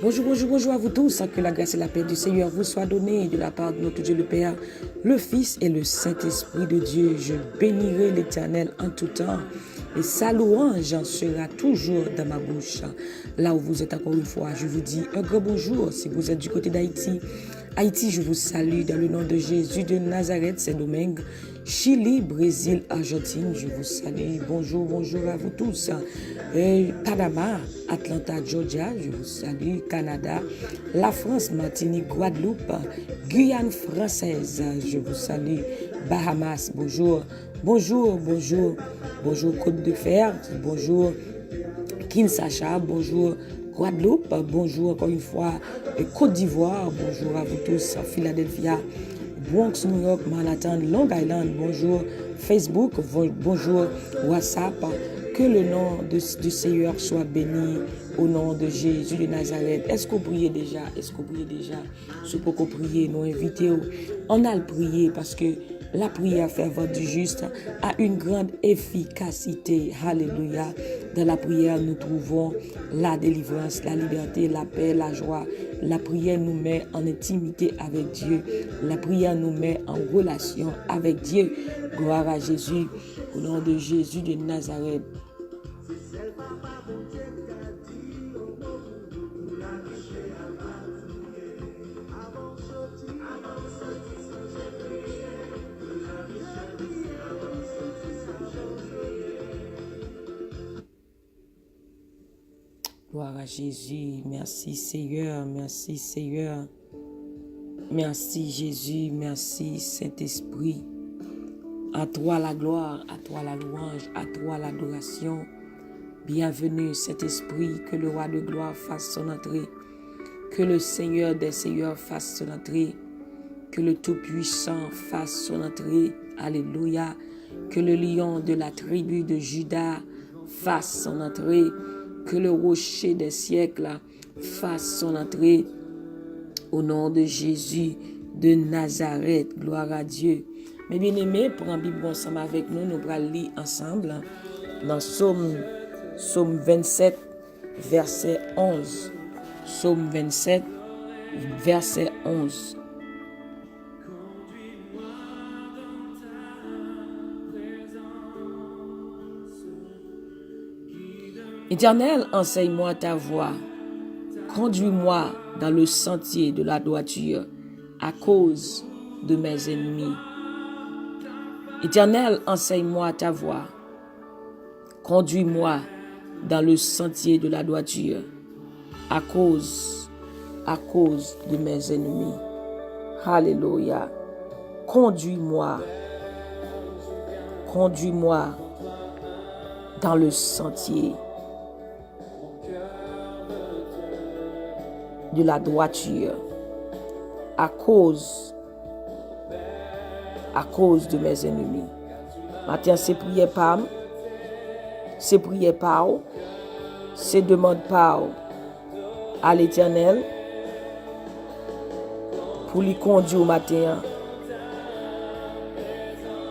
Bonjour, bonjour, bonjour à vous tous. Que la grâce et la paix du Seigneur vous soient données de la part de notre Dieu le Père, le Fils et le Saint-Esprit de Dieu. Je bénirai l'Éternel en tout temps et sa louange sera toujours dans ma bouche. Là où vous êtes encore une fois, je vous dis un grand bonjour si vous êtes du côté d'Haïti. Haïti, je vous salue dans le nom de Jésus de Nazareth, Saint-Domingue, Chili, Brésil, Argentine, je vous salue. Bonjour, bonjour à vous tous. Panama, Atlanta, Georgia, je vous salue. Canada, la France, Martinique, Guadeloupe, Guyane française, je vous salue. Bahamas, bonjour. Bonjour, bonjour. Bonjour Côte de Fer, bonjour Kinshasa, bonjour Guadeloupe, bonjour encore une fois Côte d'Ivoire, bonjour à vous tous, Philadelphia, Bronx, New York, Manhattan, Long Island, bonjour Facebook, bonjour WhatsApp, que le nom du Seigneur soit béni au nom de Jésus de Nazareth. Est-ce que vous priez déjà? Est-ce que vous priez déjà? Ce pour qu'on prie, nous invitons, on a le prier parce que la prière fervente du juste a une grande efficacité. Alléluia. Dans la prière, nous trouvons la délivrance, la liberté, la paix, la joie. La prière nous met en intimité avec Dieu. La prière nous met en relation avec Dieu. Gloire à Jésus. Au nom de Jésus de Nazareth. Gloire à Jésus. Merci Seigneur. Merci Seigneur. Merci Jésus. Merci Saint-Esprit. À toi la gloire, à toi la louange, à toi l'adoration. Bienvenue Saint-Esprit, que le roi de gloire fasse son entrée. Que le Seigneur des Seigneurs fasse son entrée. Que le Tout-Puissant fasse son entrée. Alléluia. Que le lion de la tribu de Juda fasse son entrée. Que le rocher des siècles fasse son entrée. Au nom de Jésus de Nazareth. Gloire à Dieu. Mes bien-aimés, prends la Bible ensemble avec nous. Nous allons lire ensemble dans Psaume 27, verset 11. Psaume 27, verset 11. Éternel, enseigne-moi ta voie. Conduis-moi dans le sentier de la droiture à cause de mes ennemis. Éternel, enseigne-moi ta voie. Conduis-moi dans le sentier de la droiture à cause de mes ennemis. Alléluia. Conduis-moi dans le sentier de la droiture à cause de mes ennemis. Maintenant, c'est prier par moi, c'est prier par vous, c'est demander par vous à l'Éternel pour lui conduire au matin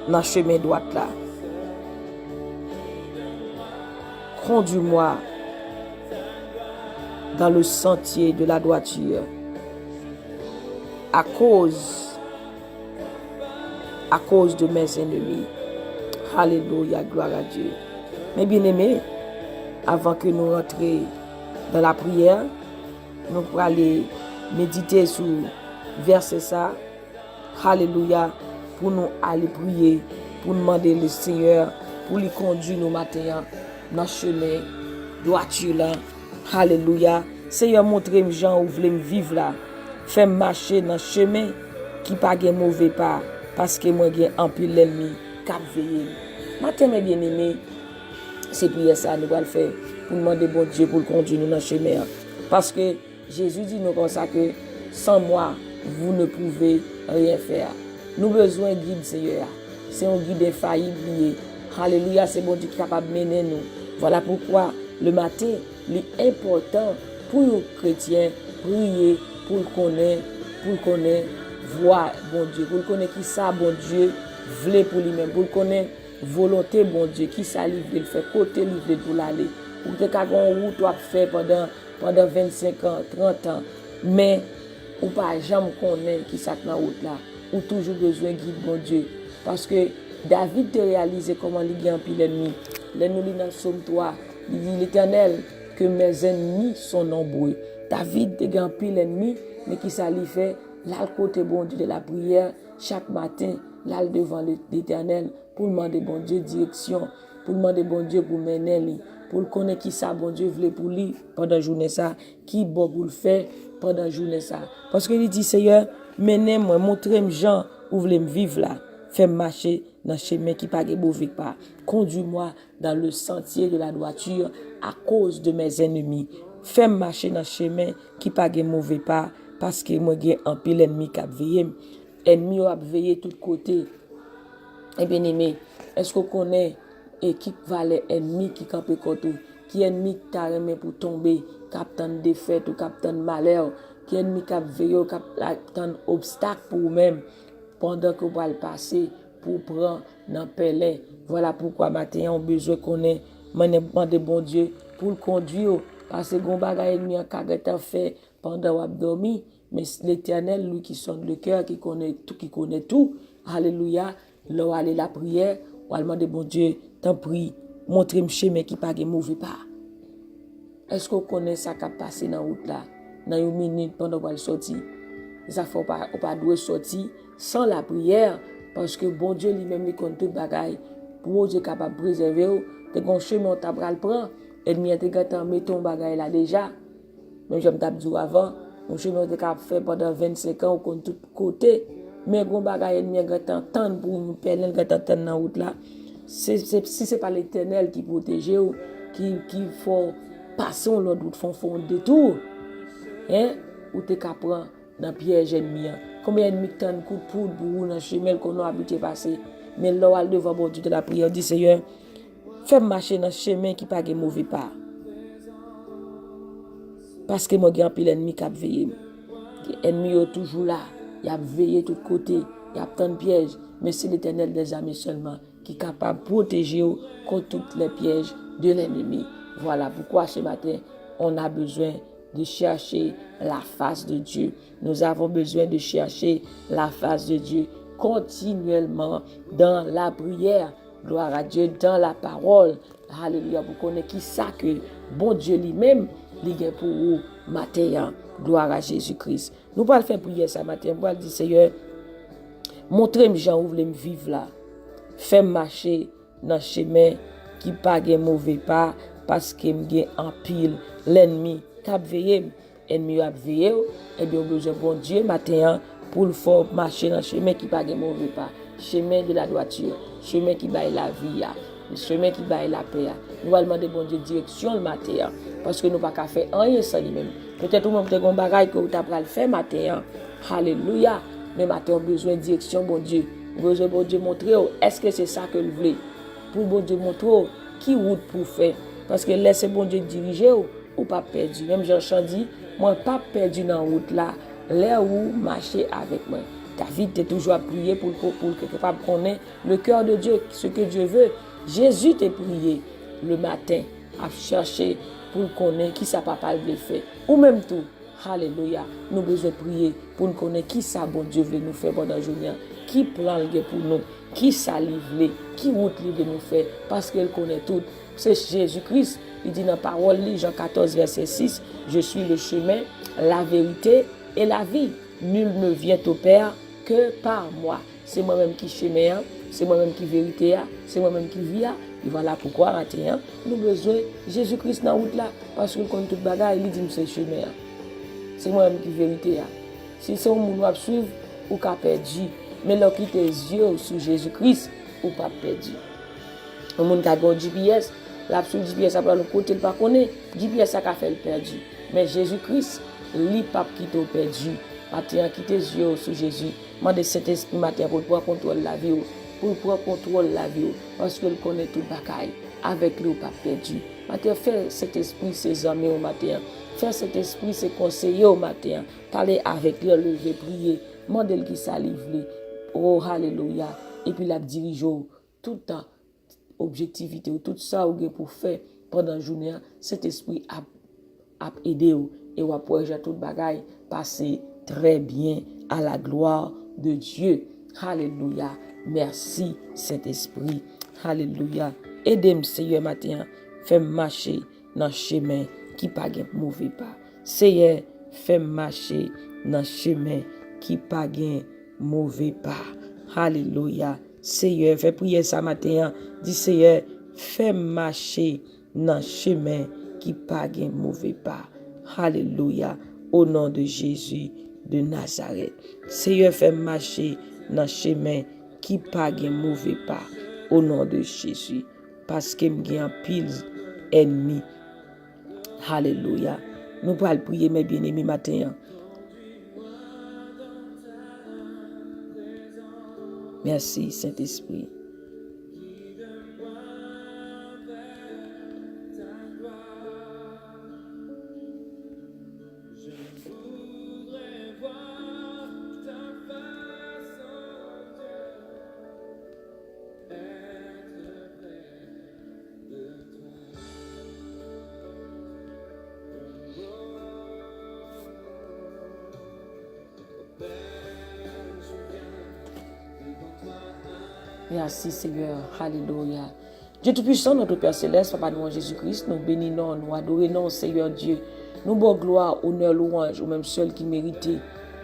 dans le chemin droit là. Conduis-moi dans le sentier de la droiture à cause de mes ennemis. Alléluia, gloire à Dieu. Mes bien-aimés, avant que nous rentrions dans la prière, nous pourrons aller méditer sur verset ça. Alléluia, pour nous aller prier, pour demander le Seigneur, pour lui conduire nos matins dans le chemin droiture là. Alléluia. Seigneur, montrez-moi Jean où vous voulez me vivre là. Fais-moi marcher dans le chemin qui pas de mauvais pas. Parce que moi, j'ai un peu l'ennemi qui a veillé. Matin, mes bien-aimés, c'est prier ça, nous allons le faire pour demander bon Dieu pour conduire nous dans le chemin. Parce que Jésus dit nous comme ça que sans moi, vous ne pouvez rien faire. Nous avons besoin de guide, Seigneur. C'est un guide infaillible. Alléluia, c'est bon Dieu qui est capable de mener nous. Voilà pourquoi le matin, l'important pour nous chrétiens, prier pour connaître, voir bon Dieu, pour connaître qui ça, bon Dieu, voulait pour lui-même, pour connaître volonté, bon Dieu, qui ça lui veut faire, côté lui veut pour l'aller. ou te ka gon route ou fait pendant 25 ans, 30 ans, mais ou pas jamais connaît qui ça dans route là, ou toujours besoin guide bon Dieu parce que David te réalisé comment il gagne pile ennemi. Nous lit dans le psaume 3, il dit l'Éternel que mes ennemis sont nombreux. David te gagne pile ennemi, mais qui ça lui fait là le côté bon Dieu de la prière chaque matin, là devant l'Éternel pour demander bon Dieu direction, pour demander bon Dieu pour mener pour connaître qui ça bon Dieu voulait pour lui pendant la journée ça, qui bon pour le faire pendant la journée ça. Parce que il dit Seigneur, menez-moi, montrez-moi Jean où voulez me vivre là. Fais-moi marcher dans le chemin qui pas de mauvais pas. Conduis-moi dans le sentier de la droiture à cause de mes ennemis. Fais-moi marcher dans le chemin qui pas de mauvais pas parce que moi j'ai un pile ennemi qui a veillé. Ennemi a veillé de tous côtés. Eh bien aimé, est-ce qu'on connaît et qui valait ennemi qui campait côté, qui ennemi qui t'a remis pour tomber, capitaine défaite ou capitaine malheur, qui ennemi qui a veillé, capitaine obstacle pour vous-même pendant que vous allez passer pour prendre dans pélin. Voilà pourquoi maintenant on a besoin qu'on ait demandé bon Dieu pour le conduire parce que gon bagay ennemi en caractère fait pendant vous dormi, mais l'Éternel lui qui sonde le cœur, qui connaît tout, alléluia, là aller la prière, ou demander bon Dieu, t'en prie, montrez-moi chemin qui pas de mauvais pas. Est-ce qu'on connaît ça qui a passé dans la route là, dans une minute pendant qu'on sortir? Ça faut pas doit sortir sans la prière parce que bon Dieu lui-même il compte tout bagaille pour Dieu capable de préserver de gon chemin t'a pral prend ennemi te gâté met ton bagaille là déjà même j'aime t'a dit avant mon chemin te capable faire pendant 25 ans au compte tout côté mais gon bagaille ennemi gâté tant pour nous perdre gâté dans route là si c'est pas l'Éternel qui protège ou qui faut passer l'autre route font détour hein ou te capable dans piège ennemi. Combien ennemi t'en coup de poudre pour dans chemin qu'on a habitué passer. Mais là devant bon Dieu de la prière dit Seigneur, fais marcher dans chemin qui pas de mauvais pas. Parce que moi grand pile ennemi qui a veillé. Ennemi est toujours là, il a veillé de tous côtés, il a tant de pièges, mais c'est l'Éternel des armées seulement qui est capable de protéger contre tous les pièges de l'ennemi. Voilà pourquoi ce matin on a besoin de chercher la face de Dieu. Nous avons besoin de chercher la face de Dieu continuellement dans la prière. Gloire à Dieu, dans la parole. Alléluia, vous connaissez qui ça que bon Dieu lui-même, il est pour vous matin. Gloire à Jésus-Christ. Nous allons faire prier ça matin. Nous allons dire, Seigneur, montrez-moi Jean où vous voulez me vivre là. Fais-moi marcher dans le chemin qui pas de mauvais pas parce que j'ai en pile l'ennemi qui a veillé. L'ennemi a veillé. Et bien, besoin bon Dieu matin pour le faire marcher dans le chemin qui pas de mauvais pas. Chemin de la droiture. Chemin qui baille la vie. Le chemin qui baille la paix. Nous allons demander bon Dieu direction le matin. Parce que nous ne pouvons pas faire rien sans lui-même. Peut-être que nous avons un bagage que vous avez fait matin. Alléluia. Mais matin, on a besoin de direction, bon Dieu. On a besoin de bon Dieu montrer. Est-ce que c'est ça que vous voulez? Pour bon Dieu montrer qui route pour faire. Parce que laissez bon Dieu diriger ou pas perdu. Même Jean dit, moi pas perdu dans la route là. Là où marcher avec moi. David était toujours à prier pour que capable connaître le cœur de Dieu, ce que Dieu veut. Jésus t'a prié le matin à chercher pour connaître qui ça papa veut faire. Ou même tout. Alléluia. Nous besoin prier pour nous connaître qui ça bon Dieu veut nous faire pendant la journée. Qui plan le pour nous. Qui ça livre, qui route veut nous faire. Parce qu'elle connaît tout. C'est Jésus-Christ. Il dit dans la parole, Jean 14, verset 6, je suis le chemin, la vérité et la vie. Nul ne vient au Père que par moi. C'est moi-même qui chemin, c'est moi-même qui vérité, c'est moi-même qui vie. Et voilà pourquoi, maintenant, nous avons besoin de Jésus-Christ dans la route là. Parce que quand tout bagaille, il dit c'est chemin. C'est moi-même qui vérité. Si c'est un monde qui suivre, ou qui a perdu. Mais lorsqu'il tes yeux sur Jésus-Christ, ou pas perdu. Un monde qui a un GPS, l'absolu GPS, ça peut le côté, il ne pas connaît. GPS, ça a fait le perdu. Mais Jésus-Christ, lui, pas qui t'a perdu. Maintenant, qui tes yeux sur Jésus. Demandez cet esprit matin pour pouvoir contrôler la vie. Pour pouvoir contrôler la vie. Parce qu'il connaît tout le bagaille. Avec lui, ou pas perdu. Maintenant, fais cet esprit, ses amis au matin. Fais cet esprit, ses conseillers au matin. Parlez avec lui, lever, prier. Demandez qui ça livre. Oh, alléluia. Et puis, la dirige tout le temps. Objectivité, tout ça, ou pour faire pendant la journée, cet esprit a aidé ou et ou après tout bagaille passer très bien à la gloire de Dieu. Alléluia. Merci Saint-Esprit. Alléluia. Aidez-moi Seigneur matin, fais marcher dans le chemin qui pas de mauvais pas. Seigneur, fais marcher dans le chemin qui pas de mauvais pas. Alléluia. Seigneur, fais prier ça matin. Dis Seigneur, fais marcher dans le chemin qui pas de mauvais pas. Alléluia. Au nom de Jésus de Nazareth. Seigneur, fais marcher dans le chemin qui pas de mauvais pas. Au nom de Jésus. Parce que j'ai un pile ennemi. Alléluia. Nous pouvons prier mes bien-aimés matin. Merci Saint-Esprit. Merci Seigneur, alléluia. Dieu Tout-Puissant, notre Père Céleste, Papa nous en Jésus-Christ, nous bénissons, nous adorons, Seigneur Dieu. Nous bon gloire, honneur, louange, au même seul qui méritait.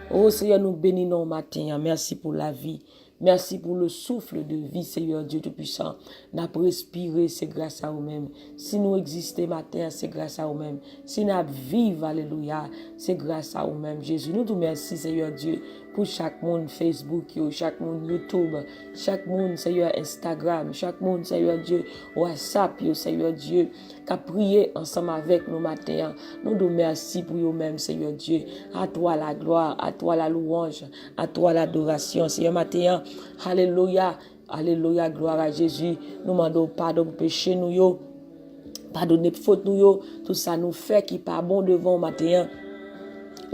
Oh Seigneur, nous bénissons matin. Merci pour la vie. Merci pour le souffle de vie, Seigneur Dieu Tout-Puissant. Nous avons respiré, c'est grâce à vous-même. Si nous existons matin, c'est grâce à vous-même. Si nous vivons, alléluia, c'est grâce à vous-même. Jésus, nous te remercions, Seigneur Dieu, pour chaque monde Facebook, chaque monde YouTube, chaque monde, Seigneur, Instagram, chaque monde, Seigneur Dieu, WhatsApp, Seigneur Dieu, qui a prié ensemble avec nous matin. Nous te remercions pour vous-même, Seigneur Dieu. À toi la gloire, à toi la louange, à toi l'adoration, Seigneur matin. Alléluia, alléluia, gloire à Jésus. Nous demandons pardon pour péché nous, pardonnez pour faute nous, tout ça nous fait qui pas bon devant matin.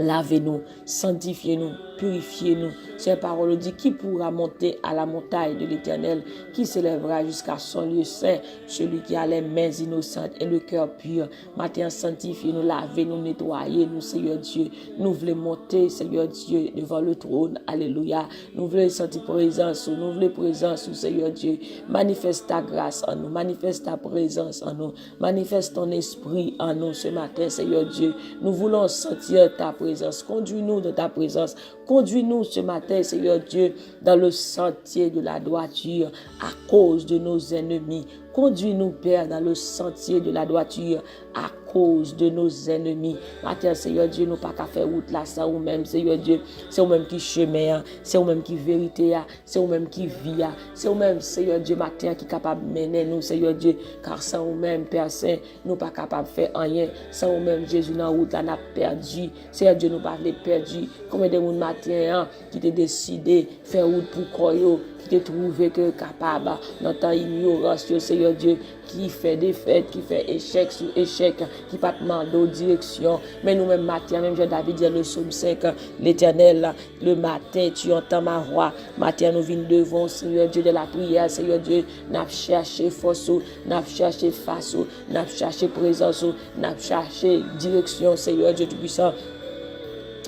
Lavez-nous, sanctifiez-nous, purifiez-nous. Cette parole dit qui pourra monter à la montagne de l'Éternel, qui s'élèvera jusqu'à son lieu saint, celui qui a les mains innocentes et le cœur pur. Matin, sanctifiez-nous, lavez-nous, nettoyez-nous, Seigneur Dieu. Nous voulons monter, Seigneur Dieu, devant le trône. Alléluia. Nous voulons sentir présence, nous voulons présence, Seigneur Dieu. Manifeste ta grâce en nous, manifeste ta présence en nous, manifeste ton esprit en nous ce matin, Seigneur Dieu. Nous voulons sentir ta présence. Conduis-nous dans ta présence. Conduis-nous ce matin, Seigneur Dieu, dans le sentier de la droiture à cause de nos ennemis. Conduis-nous, Père, dans le sentier de la droiture à cause de nos ennemis. Matin, Seigneur Dieu, nous pas qu'à faire route là sans vous-même, Seigneur Dieu. C'est vous-même qui chemin, c'est vous-même qui vérité, c'est vous-même qui vie, c'est vous-même, Seigneur Dieu, matin qui est capable de mener nous, Seigneur Dieu, car sans vous-même, Père Saint, nous pas capable de faire rien. Sans vous-même, Jésus, dans la route, là, nous avons perdu. Seigneur Dieu, nous pas perdu. Combien de monde matin qui t'a décidé de faire route pour Koyo, qui t'a trouvé que capable, dans ta ignorance, Seigneur Dieu, qui fait des fêtes, qui fait échec sur échec, qui pas demander aux directions. Mais nous-mêmes, matin, même Jean-David dit dans le psaume 5, l'Éternel, le matin, tu entends ma voix. Matin, nous venons devant, Seigneur Dieu, de la prière, Seigneur Dieu, nous avons cherché force, nous avons cherché face, nous avons cherché présence, nous avons cherché direction, Seigneur Dieu Tout-Puissant.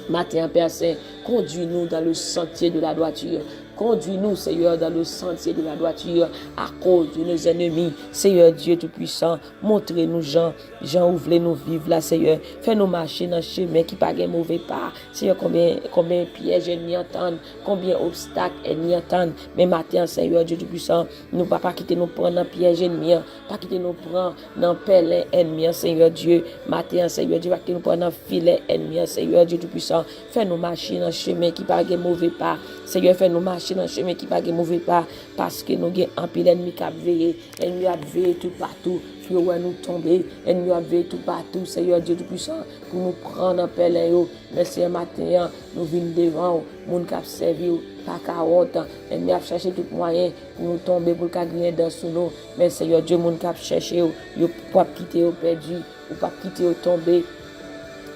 Matin, Père Saint, conduis-nous dans le sentier de la droiture. Conduis-nous, Seigneur, dans le sentier de la droiture à cause de nos ennemis. Seigneur Dieu Tout-Puissant, montrez-nous, Jean, ouvrez-nous vivre là, Seigneur. Fais-nous marcher dans le chemin qui pas de mauvais pas. Seigneur, combien pièges ennemis entendent, combien obstacles ennemis entendent. Mais matin, Seigneur Dieu Tout-Puissant, nous ne pas quitter nous prendre dans piège ennemi, pas quitter nous prendre dans pèlerin ennemi, Seigneur Dieu. Matin, Seigneur Dieu, pas quitter nous prendre dans filet ennemi, Seigneur Dieu Tout-Puissant. Fais-nous marcher dans le chemin qui pas de mauvais pas. Seigneur, fais-nous marcher dans le chemin qui pas de mauvais pas, parce que nous avons un pile ennemi qui a veillé, ennemi a veillé tout partout, puis où nous tomber, ennemi a veillé tout partout, Seigneur Dieu Tout-Puissant, pour nous prendre en pèlerin. Mais ce matin, nous venons devant, nous qui a servi, pas 40, ennemi a cherché tout moyen pour nous tomber, pour gagner dans sous nous. Mais Seigneur Dieu, nous qui a cherché, vous pas quitter, vous perdu, ou pas quitter, vous tomber.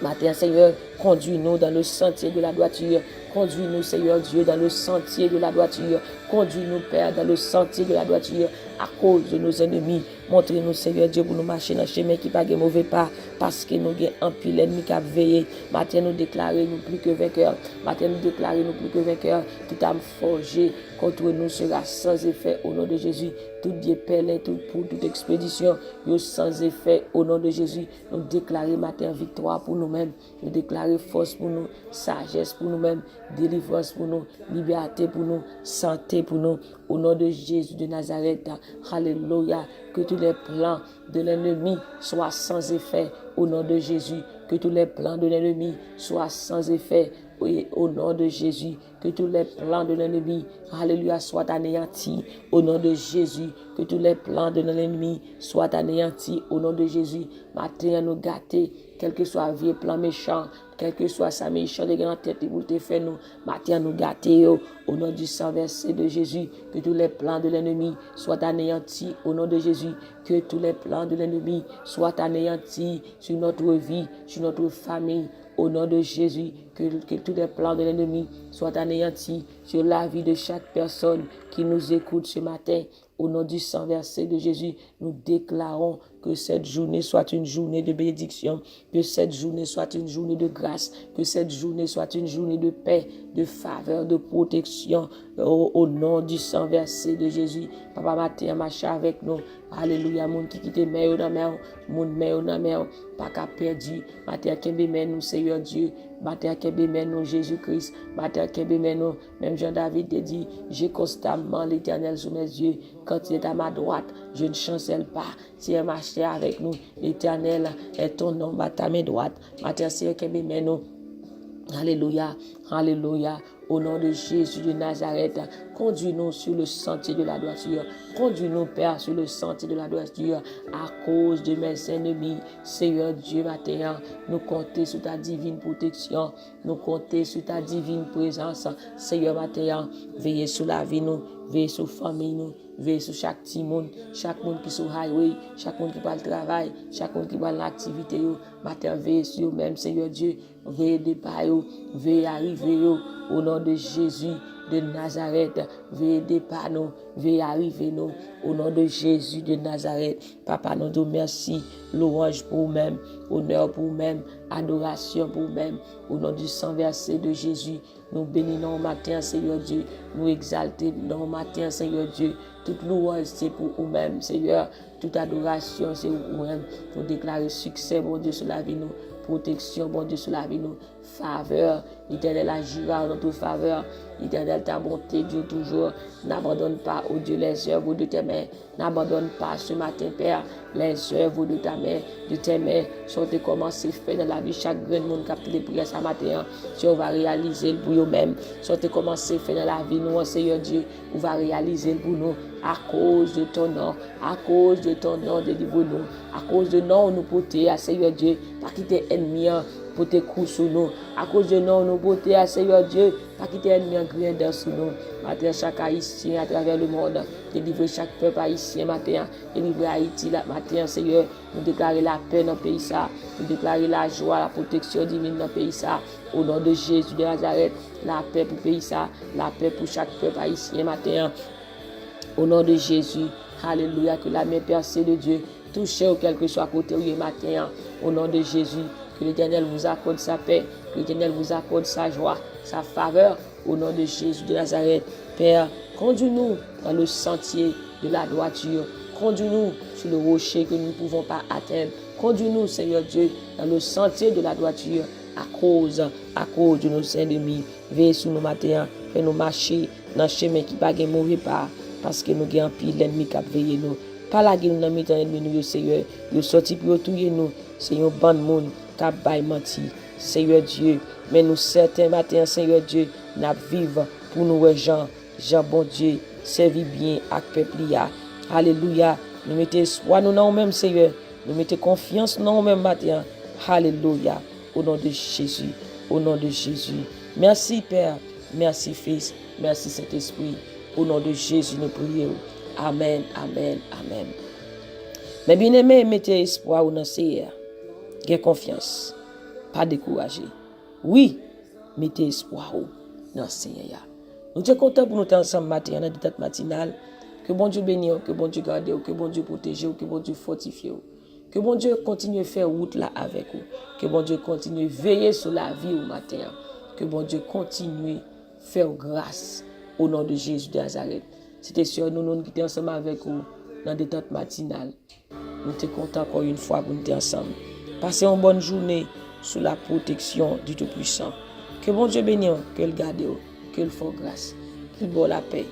Matin, Seigneur, Conduis-nous dans le sentier de la droiture. Conduis-nous, Seigneur Dieu, dans le sentier de la droiture. Conduis-nous, Père, dans le sentier de la droiture à cause de nos ennemis. Montrez-nous, Seigneur Dieu, pour nous marcher dans le chemin qui pas de mauvais pas, parce que nous avons un pile ennemi qui a veillé. Matin, nous déclarer nous plus que vainqueurs. Matin, nous déclarer nous plus que vainqueurs. Tout âme forgée contre nous sera sans effet au nom de Jésus. Tout Dieu pèlerin, tout pour toute expédition, yo sans effet au nom de Jésus. Nous déclarer matin victoire pour nous-mêmes. Nous déclarer force pour nous, sagesse pour nous-mêmes, délivrance pour nous, liberté pour nous, santé pour nous. Au nom de Jésus de Nazareth, alléluia, que tous les plans de l'ennemi soient sans effet. Au nom de Jésus, que tous les plans de l'ennemi soient sans effet. Oui, au nom de Jésus, que tous les plans de l'ennemi, alléluia, soient anéantis. Au nom de Jésus, que tous les plans de l'ennemi soient anéantis. Au nom de Jésus, matin nous gâter, quel que soit vieux plan méchant, quel que soit sa méchante de grande tête pour te faire nous, matin nous gâter au nom du sang versé de Jésus, que tous les plans de l'ennemi soient anéantis. Au nom de Jésus, que tous les plans de l'ennemi soient anéantis sur notre vie, sur notre famille. Au nom de Jésus, que tous les plans de l'ennemi soient anéantis sur la vie de chaque personne qui nous écoute ce matin. Au nom du sang versé de Jésus, nous déclarons que cette journée soit une journée de bénédiction, que cette journée soit une journée de grâce, que cette journée soit une journée de paix, de faveur, de protection. Au nom du sang versé de Jésus, Papa matin, marche avec nous. Alléluia, moun qui quitte mère dans mère, moun mère dans mère, pas qu'à perdu. Matin, kembe men nous, Seigneur Dieu. Matin, kembe men nous, Jésus-Christ. Matin, kembe men nous, même Jean-David te dit, j'ai constamment l'Éternel sous mes yeux. Quand il est à ma droite, je ne chancelle pas. Si elle marche avec nous, l'Éternel est ton nom, à ta main droite. Matin, c'est kembe men nous. Alléluia, alléluia. Au nom de Jésus de Nazareth, conduis-nous sur le sentier de la droiture. Conduis-nous, Père, sur le sentier de la droiture à cause de mes ennemis. Seigneur Dieu, matin, nous comptons sur ta divine protection. Nous comptons sur ta divine présence. Seigneur, matin, veillez sur la vie, nous, veillez sur la famille, nous. Veillez sur chaque petit monde qui est sur le highway, chaque monde qui va le travail, chaque monde qui va l'activité. Matin, veillez sur même, Seigneur Dieu. Veillez départ, veillez arriver, au nom de Jésus de Nazareth. Veillez départ, nous, veillez arriver, nous, au nom de Jésus de Nazareth. Papa, nous te merci, louange pour vous-même, honneur pour vous-même, adoration pour vous-même, au nom du sang versé de Jésus. Nous bénissons au matin, Seigneur Dieu. Nous exaltons au matin, Seigneur Dieu. Toute louange, c'est pour vous-même, Seigneur. Toute adoration, c'est pour vous-même. Nous déclarons succès, mon Dieu, sur la vie, nous. Protection, bon Dieu, sur la vie, nous. Faveur, l'Éternel agira en notre faveur. L'Éternel, ta bonté dure toujours. N'abandonne pas, oh Dieu, les œuvres de tes mains. N'abandonne pas ce matin, Père, les œuvres de ta main, de tes mains. Sont commencé faire dans la vie chaque grand monde qui a fait des prières ce matin. Si on va réaliser pour nous-mêmes. Sont commencé faire dans la vie, nous, Seigneur Dieu, on va réaliser pour nous. À cause de ton nom, à cause de ton nom, délivre-nous. À cause de nom, nous porter à Seigneur Dieu, pas quitter ennemi pour tes coups sur nous. À cause de nom, nous porter à Seigneur Dieu, pas quitter ennemi en grandeur sur nous. Matin, chaque haïtien à travers le monde, délivrer chaque peuple haïtien matin, délivrer Haïti là, matin, Seigneur, nous déclarer la paix dans le pays ça, nous déclarer la joie, la protection divine dans le pays ça. Au nom de Jésus de Nazareth, la paix pour le pays ça, la paix pour chaque peuple haïtien matin. Au nom de Jésus, alléluia, que la main percée de Dieu touche au quel que soit côté où il est matin. Au nom de Jésus, que l'Éternel vous accorde sa paix, que l'Éternel vous accorde sa joie, sa faveur. Au nom de Jésus de Nazareth, Père, conduis-nous dans le sentier de la droiture. Conduis-nous sur le rocher que nous ne pouvons pas atteindre. Conduis-nous, Seigneur Dieu, dans le sentier de la droiture à cause de nos ennemis. Veille sur nos matins, fais-nous marcher dans le chemin qui ne peut pas mourir pas. Parce que nous avons un pile l'ennemi qui a veillé nous. Pas la guerre, nous avons mis l'ennemi, nous, Seigneur. Nous sortis pour tuer nous. C'est un bon monde qui a baillé menti. Seigneur Dieu. Mais nous, certains matins, Seigneur Dieu, nous vivons pour nous, Jean, bon Dieu, servir bien avec le peuple. Alléluia. Nous mettons espoir nous dans nous-mêmes, Seigneur. Nous mettons confiance dans nous-mêmes matin. Alléluia. Au nom de Jésus. Au nom de Jésus. Merci, Père. Merci, Fils. Merci, Saint-Esprit. Au nom de Jésus, nous prions. Amen, amen, amen. Mais bien aimé, mettez espoir au Seigneur. Gain confiance. Pas décourager. Oui, mettez espoir dans le Seigneur. Nous sommes contents pour nous être ensemble matin, dans cette matinale. Que bon Dieu bénisse, que bon Dieu garde, que bon Dieu protège, que bon Dieu fortifie. Que bon Dieu continue à faire route là avec vous. Que bon Dieu continue à veiller sur la vie au matin. Que bon Dieu continue à faire grâce au nom de Jésus de Nazareth. C'était sûr, nous qui étions ensemble avec vous dans des temps matinales. Nous sommes contents encore une fois pour nous être ensemble. Passez une bonne journée sous la protection du Tout-Puissant. Que bon Dieu bénisse, qu'il garde, qu'il fasse grâce, qu'il donne la paix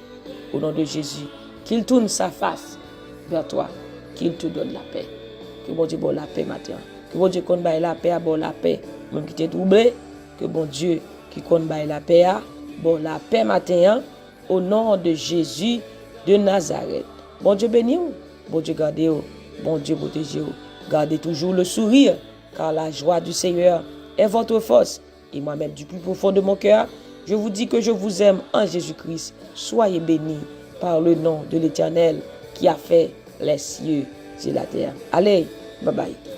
au nom de Jésus. Qu'il tourne sa face vers toi, qu'il te donne la paix. Que bon Dieu donne la paix matin. Que bon Dieu qu'on baille la paix, bon la paix. Même qui t'est troublé, que bon Dieu qui qu'on baille la paix, bon la paix matin, au nom de Jésus de Nazareth. Bon Dieu bénis, bon Dieu garde, bon Dieu protège. Gardez toujours le sourire, car la joie du Seigneur est votre force. Et moi-même, du plus profond de mon cœur, je vous dis que je vous aime en Jésus-Christ. Soyez bénis par le nom de l'Éternel qui a fait les cieux et la terre. Allez, bye bye.